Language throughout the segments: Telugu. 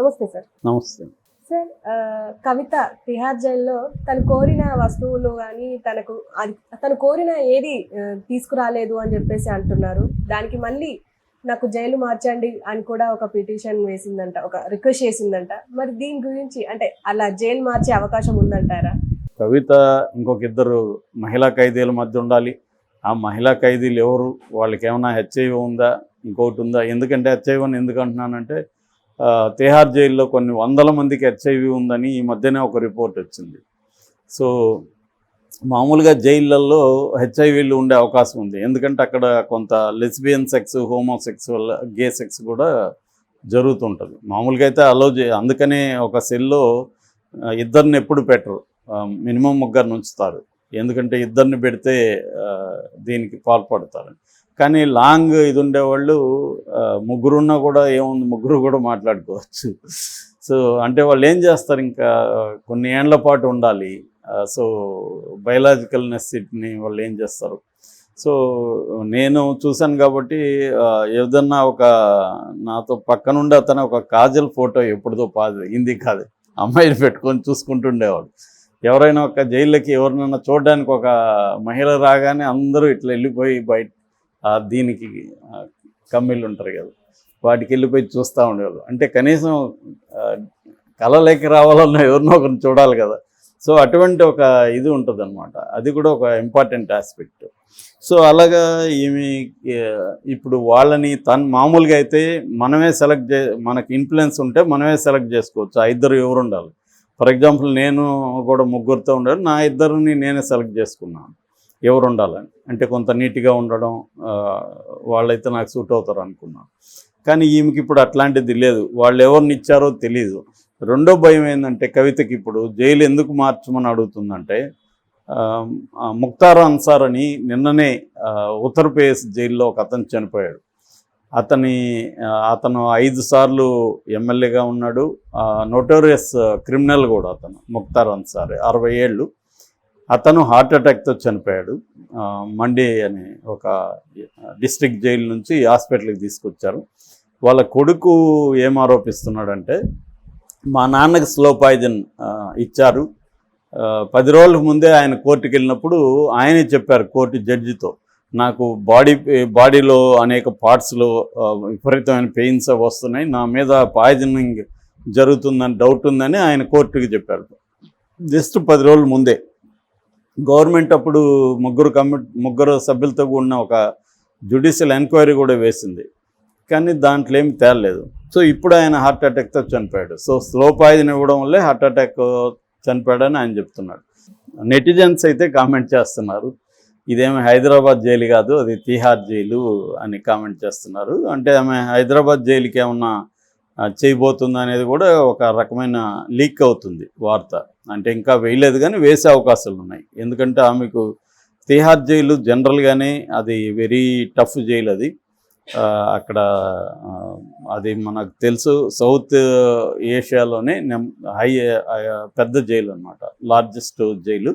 నమస్తే సార్. నమస్తే. సార్ కవిత తిహార్ జైల్లో తను కోరిన వస్తువులు కానీ తను కోరిన ఏది తీసుకురాలేదు అని చెప్పేసి అంటున్నారు. దానికి మళ్ళీ నాకు జైలు మార్చండి అని కూడా ఒక పిటిషన్ వేసిందంట, ఒక రిక్వెస్ట్ చేసిందంట. మరి దీని గురించి అంటే అలా జైలు మార్చే అవకాశం ఉందంటారా? కవిత ఇంకొక ఇద్దరు మహిళా ఖైదీల మధ్య ఉండాలి. ఆ మహిళా ఖైదీలు ఎవరు, వాళ్ళకి ఏమైనా హెచ్ఐవి ఉందా, ఇంకొకటి ఉందా? ఎందుకంటే హెచ్ఐవి అని ఎందుకు అంటున్నానంటే తిహార్ జైల్లో కొన్ని వందల మందికి హెచ్ఐవి ఉందని ఈ మధ్యనే ఒక రిపోర్ట్ వచ్చింది. సో మామూలుగా జైళ్ళల్లో హెచ్ఐవీలు ఉండే అవకాశం ఉంది. ఎందుకంటే అక్కడ కొంత లెస్బియన్ సెక్స్, హోమోసెక్సువల్, గే సెక్స్ కూడా జరుగుతుంటుంది. మామూలుగా అయితే అందుకనే ఒక సెల్లో ఇద్దరిని ఎప్పుడు పెట్టరు, మినిమం ముగ్గురిని ఉంచుతారు. ఎందుకంటే ఇద్దరిని పెడితే దీనికి పాల్పడతారు. కానీ లాంగ్ ఇది ఉండేవాళ్ళు ముగ్గురున్నా కూడా ఏముంది, ముగ్గురు కూడా మాట్లాడుకోవచ్చు. సో అంటే వాళ్ళు ఏం చేస్తారు, ఇంకా కొన్ని ఏండ్ల పాటు ఉండాలి. సో బయలాజికల్ నెసిటీని వాళ్ళు ఏం చేస్తారు. సో నేను చూశాను కాబట్టి ఏదన్నా నాతో పక్కనుండి అతను ఒక కాజల్ ఫోటో ఎప్పుడుదో హిందీ కాదు అమ్మాయిని పెట్టుకొని చూసుకుంటుండేవాడు. ఎవరైనా ఒక జైల్లోకి ఎవరినైనా చూడడానికి ఒక మహిళ రాగానే అందరూ ఇట్లా వెళ్ళిపోయి బయట దీనికి కమ్మిళ్ళు ఉంటారు కదా, వాటికి వెళ్ళిపోయి చూస్తూ ఉండేవాళ్ళు. అంటే కనీసం కళలోకి రావాలన్నా ఎవరినో ఒకరిని చూడాలి కదా. సో అటువంటి ఒక ఇది ఉంటుంది అనమాట. అది కూడా ఒక ఇంపార్టెంట్ ఆస్పెక్ట్. సో అలాగా ఇప్పుడు వాళ్ళని మామూలుగా అయితే మనమే మనకి ఇన్ఫ్లుయెన్స్ ఉంటే మనమే సెలెక్ట్ చేసుకోవచ్చు. ఆ ఇద్దరు ఎవరు ఉండాలి. ఫర్ ఎగ్జాంపుల్ నేను కూడా ముగ్గురితో ఉండాలి, నా ఇద్దరిని నేనే సెలెక్ట్ చేసుకున్నాను ఎవరు ఉండాలని. అంటే కొంత నీట్గా ఉండడం, వాళ్ళైతే నాకు సూట్ అవుతారు అనుకున్నాను. కానీ ఈమెకి ఇప్పుడు అట్లాంటిది లేదు. వాళ్ళు ఎవరిని ఇచ్చారో తెలీదు. రెండో భయం ఏంటంటే కవితకి ఇప్పుడు జైలు ఎందుకు మార్చమని అడుగుతుందంటే ముఖ్తార్ అన్సార్ అని నిన్ననే ఉత్తరప్రదేశ్ జైల్లో ఒక అతను చనిపోయాడు. అతను 5 సార్లు ఎమ్మెల్యేగా ఉన్నాడు. నోటోరియస్ క్రిమినల్ కూడా అతను ముఖ్తార్ అన్సార్, 60 ఏళ్ళు. అతను హార్ట్ అటాక్తో చనిపోయాడు. మండి అనే ఒక డిస్ట్రిక్ట్ జైలు నుంచి హాస్పిటల్కి తీసుకొచ్చారు. వాళ్ళ కొడుకు ఏం ఆరోపిస్తున్నాడంటే మా నాన్నకి స్లో పాయిజన్ ఇచ్చారు. 10 రోజుల ముందే ఆయన కోర్టుకి వెళ్ళినప్పుడు ఆయనే చెప్పారు కోర్టు జడ్జితో, నాకు బాడీలో అనేక పార్ట్స్లో విపరీతమైన పెయిన్స్ వస్తున్నాయి, నా మీద పాయిజనింగ్ జరుగుతుందని డౌట్ ఉందని ఆయన కోర్టుకి చెప్పారు. జస్ట్ 10 రోజుల ముందే. గవర్నమెంట్ అప్పుడు ముగ్గురు సభ్యులతో కూడిన ఒక జ్యుడిషియల్ ఎంక్వైరీ కూడా వేసింది. కానీ దాంట్లో ఏమి తేలలేదు. సో ఇప్పుడు ఆయన హార్ట్ అటాక్తో చనిపోయాడు. సో స్లో పాయిజన్ ఇవ్వడం వల్లే హార్ట్ అటాక్ చనిపోయాడని ఆయన చెప్తున్నాడు. నెటిజన్స్ అయితే కామెంట్ చేస్తున్నారు, ఇదేమి హైదరాబాద్ జైలు కాదు, అది తిహార్ జైలు అని కామెంట్ చేస్తున్నారు. అంటే ఆమె హైదరాబాద్ జైలుకి ఏమన్నా చేయబోతుంది అనేది కూడా ఒక రకమైన లీక్ అవుతుంది వార్త. అంటే ఇంకా వేయలేదు కానీ వేసే అవకాశాలు ఉన్నాయి. ఎందుకంటే ఆమెకు తిహార్ జైలు జనరల్గానే అది వెరీ టఫ్ జైలు. అక్కడ అది మనకు తెలుసు, సౌత్ ఏషియాలోనే పెద్ద జైలు అన్నమాట, లార్జెస్ట్ జైలు.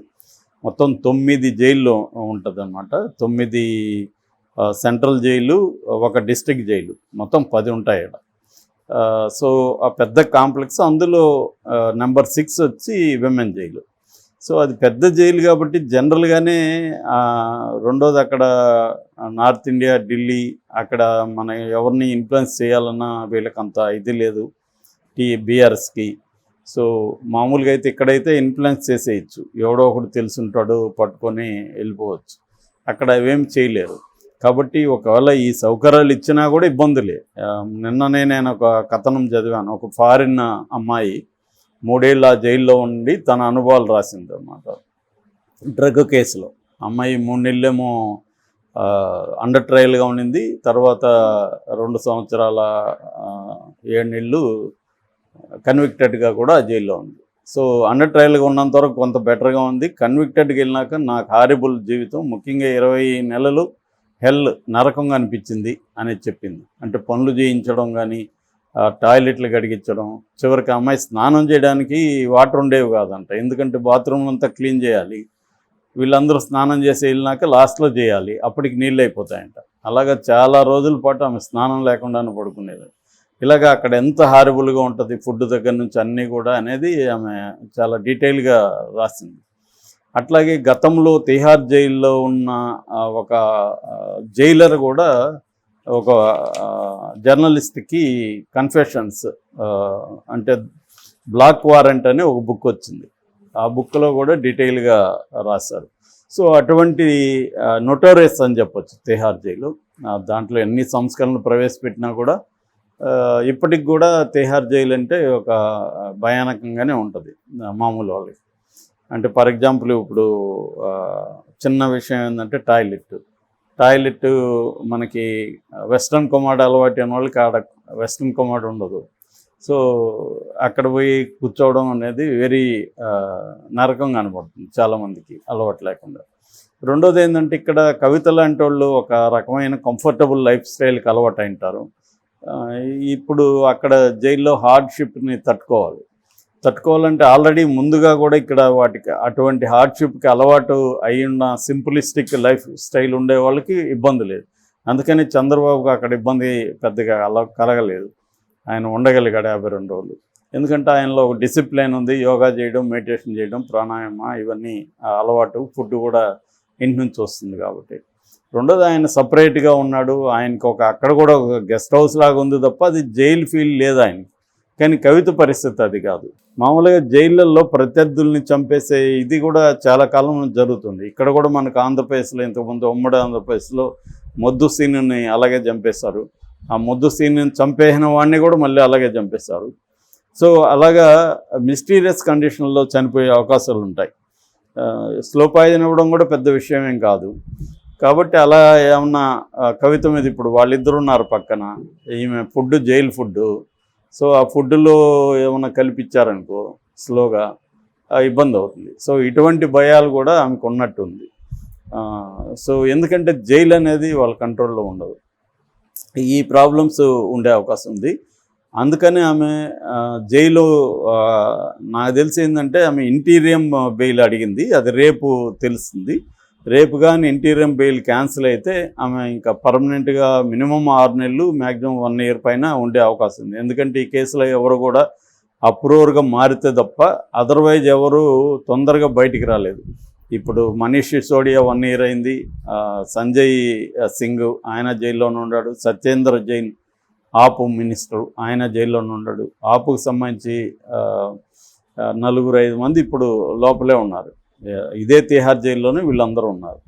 మొత్తం 9 జైళ్ళు ఉంటుంది అన్నమాట. 9 సెంట్రల్ జైలు, ఒక డిస్ట్రిక్ట్ జైలు, మొత్తం 10 ఉంటాయి ఇక్కడ. సో ఆ పెద్ద కాంప్లెక్స్, అందులో నెంబర్ 6 వచ్చి విమెన్ జైలు. సో అది పెద్ద జైలు కాబట్టి జనరల్గానే రెండోది అక్కడ నార్త్ ఇండియా, ఢిల్లీ, అక్కడ మన ఎవరిని ఇన్ఫ్లుయెన్స్ చేయాలన్నా వీళ్ళకంత ఇది లేదు బీఆర్ఎస్కి. సో మామూలుగా అయితే ఇక్కడైతే ఇన్ఫ్లుయెన్స్ చేసేయచ్చు, ఎవడో ఒకడు తెలుసుంటాడు పట్టుకొని వెళ్ళిపోవచ్చు. అక్కడ అవేమి చేయలేరు. కాబట్టి ఒకవేళ ఈ సౌకర్యాలు ఇచ్చినా కూడా ఇబ్బందులే. నిన్ననే నేను ఒక కథనం చదివాను. ఒక ఫారిన్ అమ్మాయి 3 ఏళ్ళు ఆ జైల్లో ఉండి తన అనుభవాలు రాసింది అన్నమాట. డ్రగ్ కేసులో అమ్మాయి 3 నెలలేమో అండర్ ట్రయల్గా ఉండింది. తర్వాత 2 సంవత్సరాల 7 నెలలు కన్విక్టెడ్గా కూడా జైల్లో ఉంది. సో అండర్ ట్రయల్గా ఉన్నంత వరకు కొంత బెటర్గా ఉంది. కన్విక్టెడ్కి వెళ్ళినాక నాకు హారిబుల్ జీవితం, ముఖ్యంగా 20 నెలలు హెల్, నరకంగా అనిపించింది అనేది చెప్పింది. అంటే పనులు చేయించడం కానీ, టాయిలెట్లు గడిగించడం, చివరికి అమ్మాయి స్నానం చేయడానికి వాటర్ ఉండేవి కాదంట. ఎందుకంటే బాత్రూమ్ అంతా క్లీన్ చేయాలి, వీళ్ళందరూ స్నానం చేసి వెళ్ళినాక లాస్ట్లో చేయాలి, అప్పటికి నీళ్ళు అయిపోతాయంట. అలాగా చాలా రోజుల పాటు ఆమె స్నానం లేకుండానే పడుకునేది. ఇలాగా అక్కడ ఎంత హారబుల్గా ఉంటుంది ఫుడ్ దగ్గర నుంచి అన్నీ కూడా అనేది ఆమె చాలా డీటెయిల్గా రాసింది. అట్లాగే గతంలో తిహార్ జైల్లో ఉన్న ఒక జైలర్ కూడా ఒక జర్నలిస్ట్కి కన్ఫెషన్స్ అంటే బ్లాక్ వారెంట్ అనే ఒక బుక్ వచ్చింది. ఆ బుక్లో కూడా డీటెయిల్గా రాశారు. సో అటువంటి నొటోరియస్ అని చెప్పొచ్చు తిహార్ జైలు. దాంట్లో ఎన్ని సంస్కరణలు ప్రవేశపెట్టినా కూడా ఇప్పటికి కూడా తిహార్ జైలు అంటే ఒక భయానకంగానే ఉంటుంది మామూలు వాళ్ళకి. అంటే ఫర్ ఎగ్జాంపుల్ ఇప్పుడు చిన్న విషయం ఏంటంటే టాయిలెట్ మనకి వెస్ట్రన్ కమాడ్ అలవాటు అయిన వాళ్ళకి ఆడ వెస్ట్రన్ కమాడ్ ఉండదు. సో అక్కడ పోయి కూర్చోవడం అనేది వెరీ నరకంగా కనబడుతుంది చాలామందికి అలవాటు లేకుండా. రెండోది ఏంటంటే ఇక్కడ కవిత లాంటి వాళ్ళు ఒక రకమైన కంఫర్టబుల్ లైఫ్ స్టైల్కి అలవాటు అయింటారు. ఇప్పుడు అక్కడ జైల్లో హార్డ్షిప్ని తట్టుకోవాలంటే ఆల్రెడీ ముందుగా కూడా ఇక్కడ వాటికి అటువంటి హార్డ్షిప్కి అలవాటు అయి ఉన్న సింపులిస్టిక్ లైఫ్ స్టైల్ ఉండే వాళ్ళకి ఇబ్బంది లేదు. అందుకని చంద్రబాబుకి అక్కడ ఇబ్బంది పెద్దగా కలగలేదు. ఆయన ఉండగలిగాడు 52 రోజులు. ఎందుకంటే ఆయనలో ఒక డిసిప్లిన్ ఉంది. యోగా చేయడం, మెడిటేషన్ చేయడం, ప్రాణాయామ ఇవన్నీ అలవాటు. ఫుడ్ కూడా ఇంటి నుంచి వస్తుంది కాబట్టి. రెండోది ఆయన సపరేట్గా ఉన్నాడు. ఆయనకు అక్కడ కూడా ఒక గెస్ట్ హౌస్ లాగా ఉంది తప్ప అది జైలు ఫీల్ లేదు ఆయనకి. కానీ కవిత పరిస్థితి అది కాదు. మామూలుగా జైళ్ళల్లో ప్రత్యర్థుల్ని చంపేసే ఇది కూడా చాలా కాలం జరుగుతుంది. ఇక్కడ కూడా మనకు ఆంధ్రప్రదేశ్లో ఇంతకుముందు ఉమ్మడి ఆంధ్రప్రదేశ్లో మొద్దు సీనుని అలాగే చంపేశారు. ఆ మొద్దు సీన్ని చంపేసిన వాడిని కూడా మళ్ళీ అలాగే చంపేశారు. సో అలాగా మిస్టీరియస్ కండిషన్లో చనిపోయే అవకాశాలు ఉంటాయి. స్లో పాయిజన్ ఇవ్వడం కూడా పెద్ద విషయం ఏం కాదు. కాబట్టి అలా ఏమన్నా కవిత మీద ఇప్పుడు వాళ్ళిద్దరు ఉన్నారు పక్కన, ఈమె ఫుడ్ జైలు ఫుడ్డు. సో ఆ ఫుడ్లో ఏమన్నా కల్పించారనుకో స్లోగా ఇబ్బంది అవుతుంది. సో ఇటువంటి భయాలు కూడా ఆమెకు ఉన్నట్టుంది. సో ఎందుకంటే జైలు అనేది వాళ్ళ కంట్రోల్లో ఉండదు. ఈ ప్రాబ్లమ్స్ ఉండే అవకాశం ఉంది. అందుకని ఆమె జైలు నాకు తెలిసి ఏంటంటే ఆమె ఇంటీరియం బెయిల్ అడిగింది. అది రేపు తెలుస్తుంది. రేపు కానీ ఇంటీరియం బెయిల్ క్యాన్సిల్ అయితే ఆమె ఇంకా పర్మనెంట్గా మినిమం 6 నెలలు మ్యాక్సిమం 1 ఇయర్ పైన ఉండే అవకాశం ఉంది. ఎందుకంటే ఈ కేసులో ఎవరు కూడా అప్రూవర్గా మారితే తప్ప అదర్వైజ్ ఎవరు తొందరగా బయటికి రాలేదు. ఇప్పుడు మనీష్ సిసోడియా 1 ఇయర్ అయింది. సంజయ్ సింగ్ ఆయన జైల్లోనే ఉన్నాడు. సత్యేంద్ర జైన్ ఆపు మినిస్టర్ ఆయన జైల్లోనే ఉన్నాడు. ఆపుకు సంబంధించి 4-5 మంది ఇప్పుడు లోపలే ఉన్నారు. ఇదే తిహార్ జైల్లోనే వీళ్ళందరూ ఉన్నారు.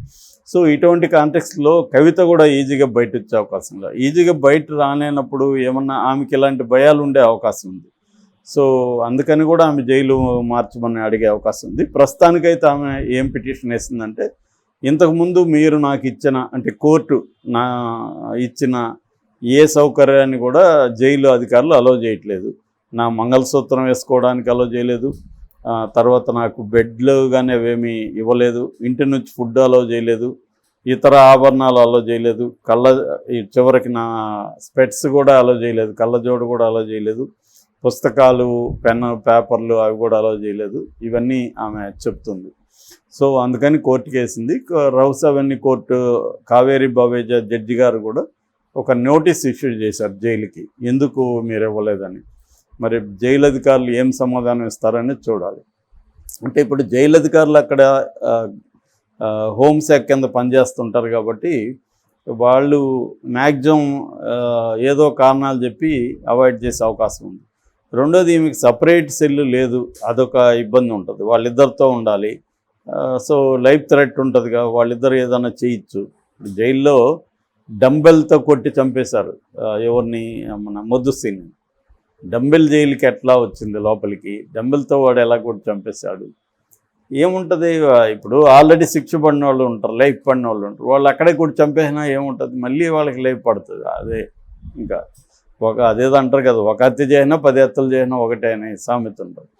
సో ఇటువంటి కాంటెక్స్ట్లో కవిత కూడా ఈజీగా బయట వచ్చే అవకాశం లేదు. ఈజీగా బయట రాలేనప్పుడు ఏమన్నా ఆమెకి ఇలాంటి భయాలు ఉండే అవకాశం ఉంది. సో అందుకని కూడా ఆమె జైలు మార్చమని అడిగే అవకాశం ఉంది. ప్రస్తుతానికైతే ఆమె ఏం పిటిషన్ వేసిందంటే, ఇంతకుముందు మీరు నాకు ఇచ్చిన అంటే కోర్టు నా ఇచ్చిన ఏ సౌకర్యాన్ని కూడా జైలు అధికారులు అలో చేయట్లేదు. నా మంగళసూత్రం వేసుకోవడానికి అలో చేయలేదు. తర్వాత నాకు బెడ్లు కానీ అవేమీ ఇవ్వలేదు. ఇంటి నుంచి ఫుడ్ అలో చేయలేదు. ఇతర ఆభరణాలు అలో చేయలేదు. చివరికి నా స్పెట్స్ కూడా అలో చేయలేదు. కళ్ళజోడు కూడా అలో చేయలేదు. పుస్తకాలు, పెన్ను, పేపర్లు అవి కూడా అలో చేయలేదు. ఇవన్నీ ఆమె చెప్తుంది. సో అందుకని కోర్టుకి వేసింది. రౌస్ అవన్నీ కోర్టు కావేరీ బావేజా జడ్జి గారు కూడా ఒక నోటీస్ ఇష్యూ చేశారు జైలుకి, ఎందుకు మీరు ఇవ్వలేదని. మరి జైలు అధికారులు ఏం సమాధానం ఇస్తారని చూడాలి. అంటే ఇప్పుడు జైలు అధికారులు అక్కడ హోంశాఖ కింద పనిచేస్తుంటారు కాబట్టి వాళ్ళు మ్యాక్సిమం ఏదో కారణాలు చెప్పి అవాయిడ్ చేసే అవకాశం ఉంది. రెండోది ఈమెకి సపరేట్ సెల్ లేదు, అదొక ఇబ్బంది ఉంటుంది. వాళ్ళిద్దరితో ఉండాలి. సో లైఫ్ థ్రెట్ ఉంటుందిగా, వాళ్ళిద్దరు ఏదైనా చేయొచ్చు. జైల్లో డంబెల్తో కొట్టి చంపేశారు ఎవరిని, మన మొద్దు సీన్. డంబెల్ జైలుకి ఎట్లా వచ్చింది లోపలికి, డంబెల్తో వాడు ఎలా కొట్టి చంపేశాడు. ఏముంటుంది, ఇప్పుడు ఆల్రెడీ శిక్ష పడిన వాళ్ళు ఉంటారు, లైఫ్ పడిన వాళ్ళు ఉంటారు. వాళ్ళు అక్కడే కొట్టి చంపేసినా ఏముంటుంది, మళ్ళీ వాళ్ళకి లైఫ్ పడుతుంది. అదే ఇంకా అదేదో అంటారు కదా, ఒక హత్య చేసినా 10 హత్యలు చేసినా ఒకటే అనే సామెత ఉంటుంది.